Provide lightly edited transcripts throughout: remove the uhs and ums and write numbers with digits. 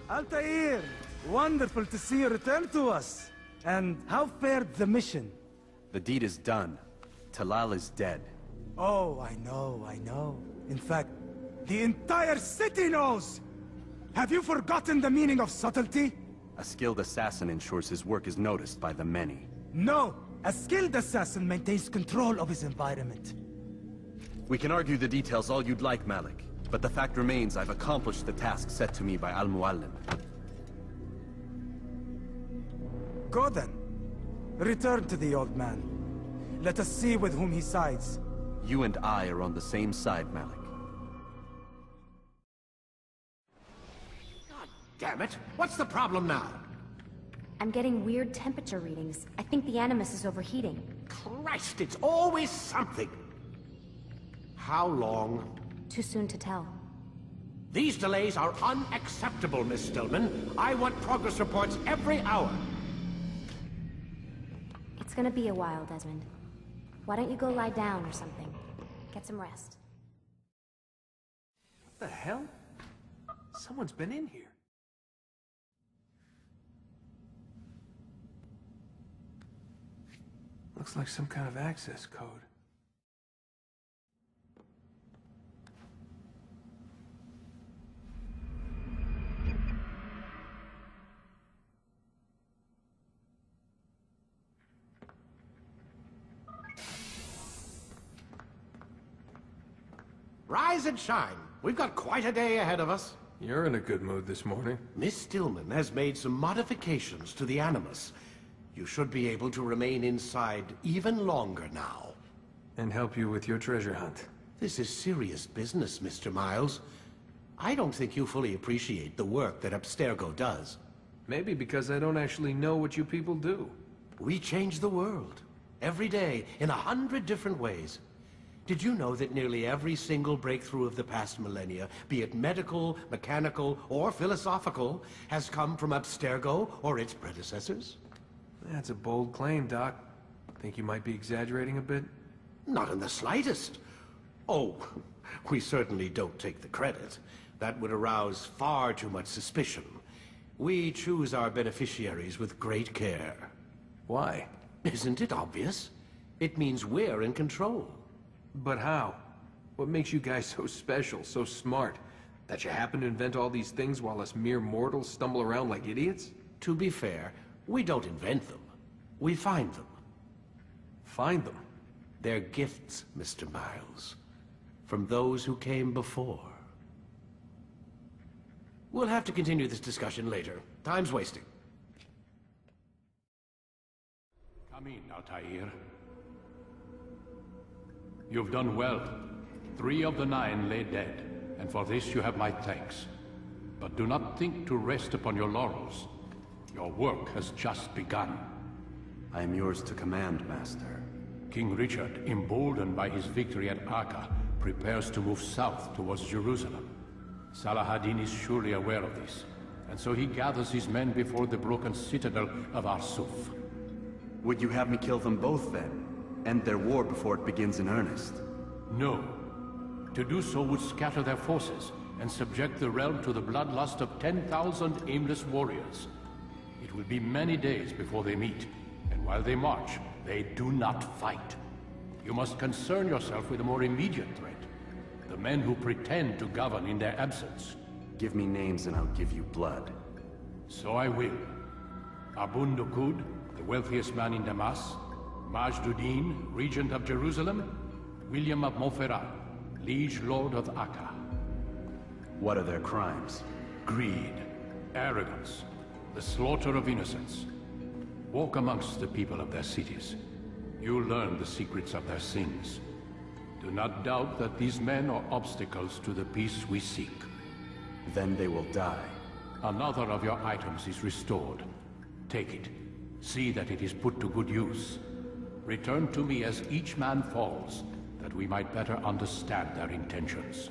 Altair! Wonderful to see you return to us. And how fared the mission? The deed is done. Talal is dead. Oh, I know. In fact, the entire city knows! Have you forgotten the meaning of subtlety? A skilled assassin ensures his work is noticed by the many. No! A skilled assassin maintains control of his environment. We can argue the details all you'd like, Malik. But the fact remains I've accomplished the task set to me by Al-Mualim. Go then. Return to the old man. Let us see with whom he sides. You and I are on the same side, Malik. God damn it! What's the problem now? I'm getting weird temperature readings. I think the Animus is overheating. Christ, it's always something! How long? Too soon to tell. These delays are unacceptable, Miss Stillman. I want progress reports every hour. It's gonna be a while, Desmond. Why don't you go lie down or something? Get some rest. What the hell? Someone's been in here. Looks like some kind of access code. Rise and shine. We've got quite a day ahead of us. You're in a good mood this morning. Miss Stillman has made some modifications to the Animus. You should be able to remain inside even longer now. And help you with your treasure hunt. This is serious business, Mr. Miles. I don't think you fully appreciate the work that Abstergo does. Maybe because I don't actually know what you people do. We change the world. Every day, in 100 different ways. Did you know that nearly every single breakthrough of the past millennia, be it medical, mechanical, or philosophical, has come from Abstergo or its predecessors? That's a bold claim, Doc. Think you might be exaggerating a bit? Not in the slightest. Oh, we certainly don't take the credit. That would arouse far too much suspicion. We choose our beneficiaries with great care. Why? Isn't it obvious? It means we're in control. But how? What makes you guys so special, so smart? That you happen to invent all these things while us mere mortals stumble around like idiots? To be fair, we don't invent them. We find them. Find them? They're gifts, Mr. Miles. From those who came before. We'll have to continue this discussion later. Time's wasting. Come in, Altair. You've done well. 3 of the 9 lay dead, and for this you have my thanks. But do not think to rest upon your laurels. Your work has just begun. I am yours to command, Master. King Richard, emboldened by his victory at Acre, prepares to move south towards Jerusalem. Salah-ad-Din is surely aware of this, and so he gathers his men before the broken citadel of Arsuf. Would you have me kill them both then? End their war before it begins in earnest? No. To do so would scatter their forces and subject the realm to the bloodlust of 10,000 aimless warriors. It will be many days before they meet, and while they march, they do not fight. You must concern yourself with a more immediate threat. The men who pretend to govern in their absence. Give me names and I'll give you blood. So I will. Abun Dukud, the wealthiest man in Damas. Majduddin, regent of Jerusalem. William of Montferrat, liege lord of Acre. What are their crimes? Greed, arrogance, the slaughter of innocents. Walk amongst the people of their cities. You'll learn the secrets of their sins. Do not doubt that these men are obstacles to the peace we seek. Then they will die. Another of your items is restored. Take it. See that it is put to good use. Return to me as each man falls, that we might better understand their intentions.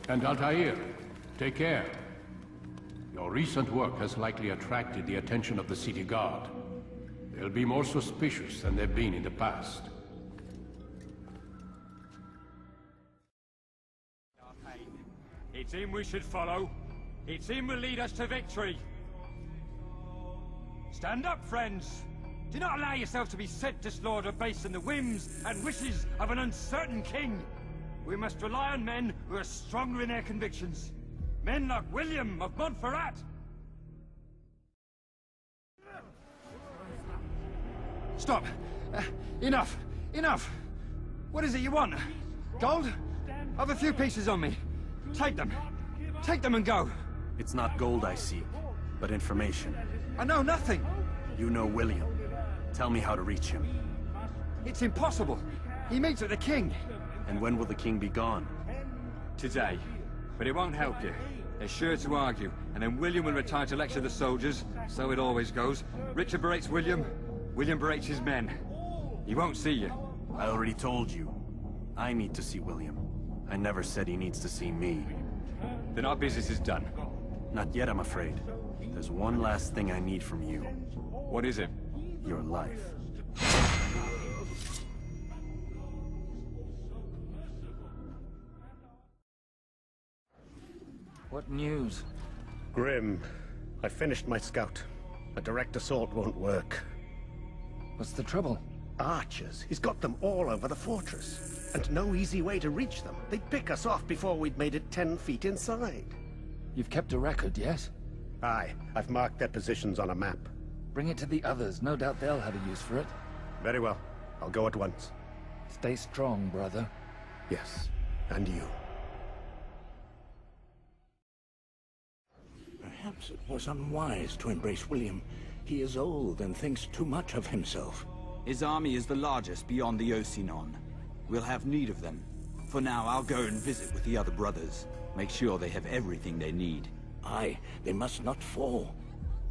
And Altair, take care. Your recent work has likely attracted the attention of the city guard. They'll be more suspicious than they've been in the past. It's him we should follow. It's him will lead us to victory. Stand up, friends. Do not allow yourself to be sent to slaughter based on the whims and wishes of an uncertain king. We must rely on men who are stronger in their convictions. Men like William of Montferrat. Stop! Enough! Enough! What is it you want? Gold? I've a few pieces on me. Take them. Take them and go. It's not gold I seek, but information. I know nothing. You know William. Tell me how to reach him. It's impossible. He meets with the king. And when will the king be gone? Today. But it won't help you. They're sure to argue, and then William will retire to lecture the soldiers. So it always goes. Richard berates William. William berates his men. He won't see you. I already told you. I need to see William. I never said he needs to see me. Then our business is done. Not yet, I'm afraid. There's one last thing I need from you. What is it? Your life. What news? Grim. I finished my scout. A direct assault won't work. What's the trouble? Archers. He's got them all over the fortress. And no easy way to reach them. They'd pick us off before we'd made it 10 feet inside. You've kept a record, yes? Aye. I've marked their positions on a map. Bring it to the others. No doubt they'll have a use for it. Very well. I'll go at once. Stay strong, brother. Yes. And you. Perhaps it was unwise to embrace William. He is old and thinks too much of himself. His army is the largest beyond the Ocinon. We'll have need of them. For now, I'll go and visit with the other brothers. Make sure they have everything they need. Aye, they must not fall.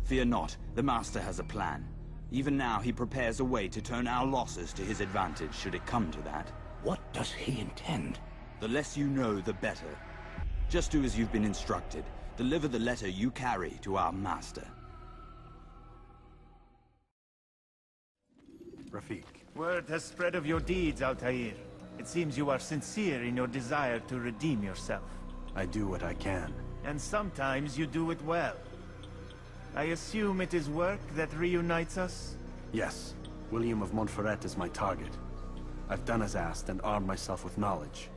Fear not, the Master has a plan. Even now, he prepares a way to turn our losses to his advantage, should it come to that. What does he intend? The less you know, the better. Just do as you've been instructed. Deliver the letter you carry to our Master. Rafik. Word has spread of your deeds, Altair. It seems you are sincere in your desire to redeem yourself. I do what I can. And sometimes you do it well. I assume it is work that reunites us? Yes. William of Montferrat is my target. I've done as asked and armed myself with knowledge.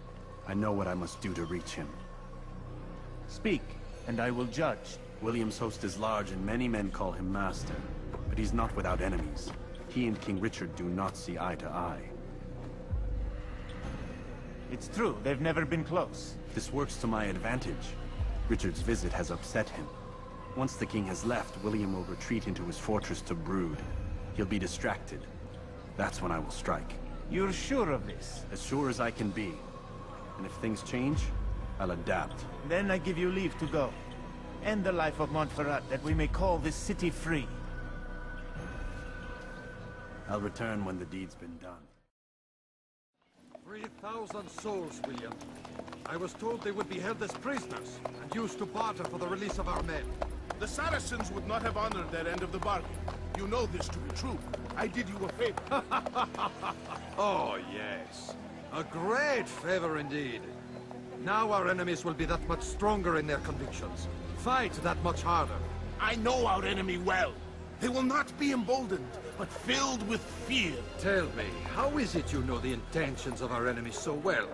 I know what I must do to reach him. Speak, and I will judge. William's host is large and many men call him master. But he's not without enemies. He and King Richard do not see eye to eye. It's true, they've never been close. This works to my advantage. Richard's visit has upset him. Once the king has left, William will retreat into his fortress to brood. He'll be distracted. That's when I will strike. You're sure of this? As sure as I can be. And if things change, I'll adapt. Then I give you leave to go. End the life of Montferrat, that we may call this city free. I'll return when the deed's been done. 3,000 souls, William. I was told they would be held as prisoners and used to barter for the release of our men. The Saracens would not have honored their end of the bargain. You know this to be true. I did you a favor. Oh, yes. A great favor indeed. Now our enemies will be that much stronger in their convictions. Fight that much harder. I know our enemy well. They will not be emboldened, but filled with fear. Tell me, how is it you know the intentions of our enemies so well?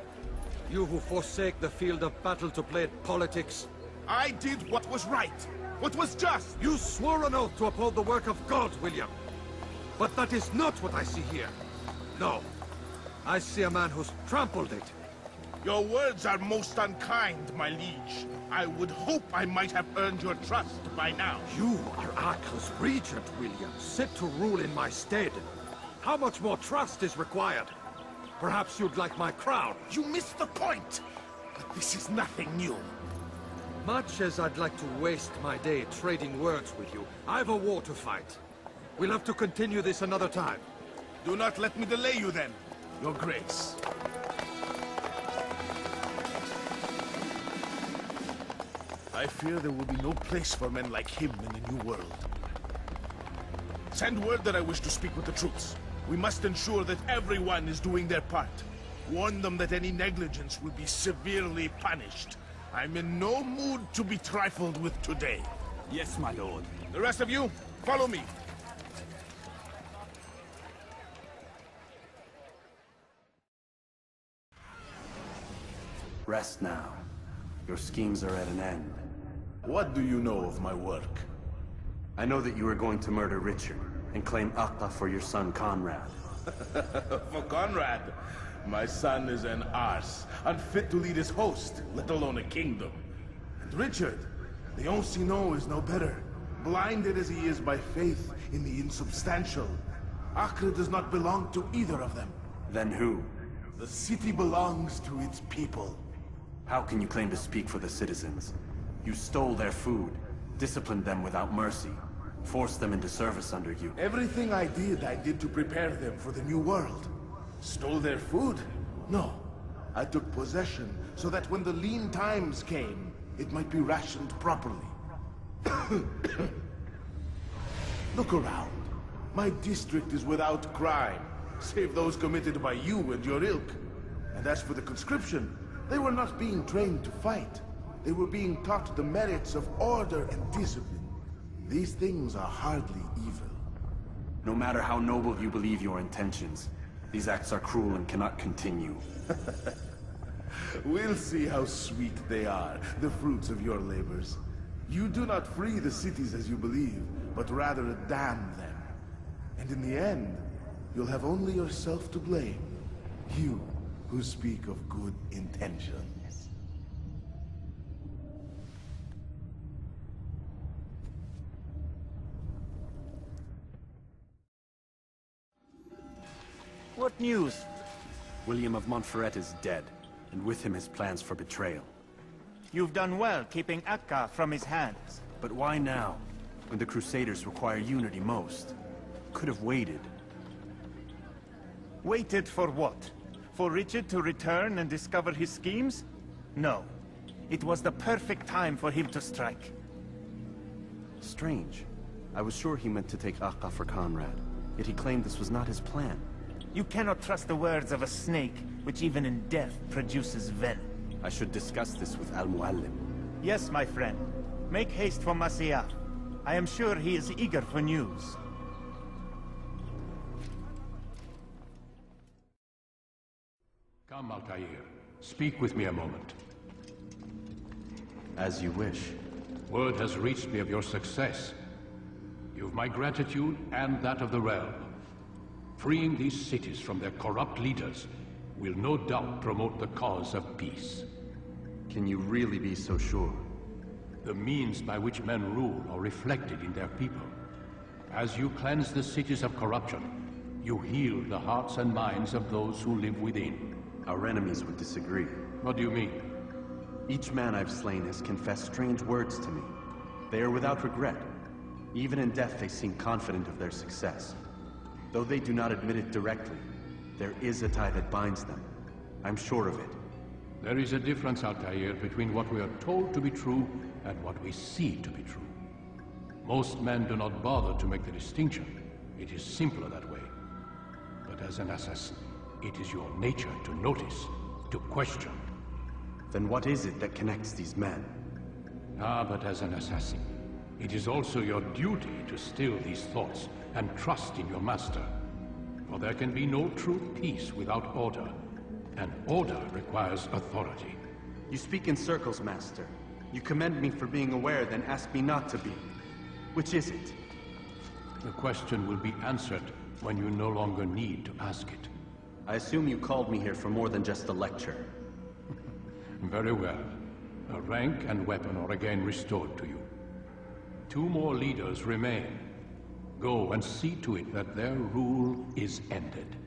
You who forsake the field of battle to play at politics? I did what was right, what was just. You swore an oath to uphold the work of God, William. But that is not what I see here. No. I see a man who's trampled it. Your words are most unkind, my liege. I would hope I might have earned your trust by now. You are Acre's regent, William, set to rule in my stead. How much more trust is required? Perhaps you'd like my crown. You missed the point! But this is nothing new. Much as I'd like to waste my day trading words with you, I've a war to fight. We'll have to continue this another time. Do not let me delay you then, Your Grace. I fear there will be no place for men like him in the New World. Send word that I wish to speak with the troops. We must ensure that everyone is doing their part. Warn them that any negligence will be severely punished. I'm in no mood to be trifled with today. Yes, my lord. The rest of you, follow me. Rest now. Your schemes are at an end. What do you know of my work? I know that you are going to murder Richard and claim Acre for your son Conrad. For Conrad? My son is an arse, unfit to lead his host, let alone a kingdom. And Richard, the Oncino is no better. Blinded as he is by faith in the insubstantial. Acre does not belong to either of them. Then who? The city belongs to its people. How can you claim to speak for the citizens? You stole their food, disciplined them without mercy, forced them into service under you. Everything I did to prepare them for the new world. Stole their food? No. I took possession so that when the lean times came, it might be rationed properly. Look around. My district is without crime, save those committed by you and your ilk. And as for the conscription, they were not being trained to fight. They were being taught the merits of order and discipline. These things are hardly evil. No matter how noble you believe your intentions, these acts are cruel and cannot continue. We'll see how sweet they are, the fruits of your labors. You do not free the cities as you believe, but rather damn them. And in the end, you'll have only yourself to blame. You, who speak of good intentions. What news? William of Montferrat is dead, and with him his plans for betrayal. You've done well keeping Acre from his hands. But why now, when the Crusaders require unity most? Could have waited. Waited for what? For Richard to return and discover his schemes? No. It was the perfect time for him to strike. Strange. I was sure he meant to take Acre for Conrad, yet he claimed this was not his plan. You cannot trust the words of a snake, which even in death produces venom. I should discuss this with Al-Muallim. Yes, my friend. Make haste for Masyaf. I am sure he is eager for news. Come, Altair. Speak with me a moment. As you wish. Word has reached me of your success. You've my gratitude and that of the realm. Freeing these cities from their corrupt leaders will no doubt promote the cause of peace. Can you really be so sure? The means by which men rule are reflected in their people. As you cleanse the cities of corruption, you heal the hearts and minds of those who live within. Our enemies would disagree. What do you mean? Each man I've slain has confessed strange words to me. They are without regret. Even in death they seem confident of their success. Though they do not admit it directly, there is a tie that binds them. I'm sure of it. There is a difference, Altair, between what we are told to be true and what we see to be true. Most men do not bother to make the distinction. It is simpler that way. But as an assassin, it is your nature to notice, to question. Then what is it that connects these men? But as an assassin, it is also your duty to still these thoughts and trust in your master. For there can be no true peace without order, and order requires authority. You speak in circles, Master. You commend me for being aware, then ask me not to be. Which is it? The question will be answered when you no longer need to ask it. I assume you called me here for more than just a lecture. Very well. A rank and weapon are again restored to you. 2 more leaders remain. Go and see to it that their rule is ended.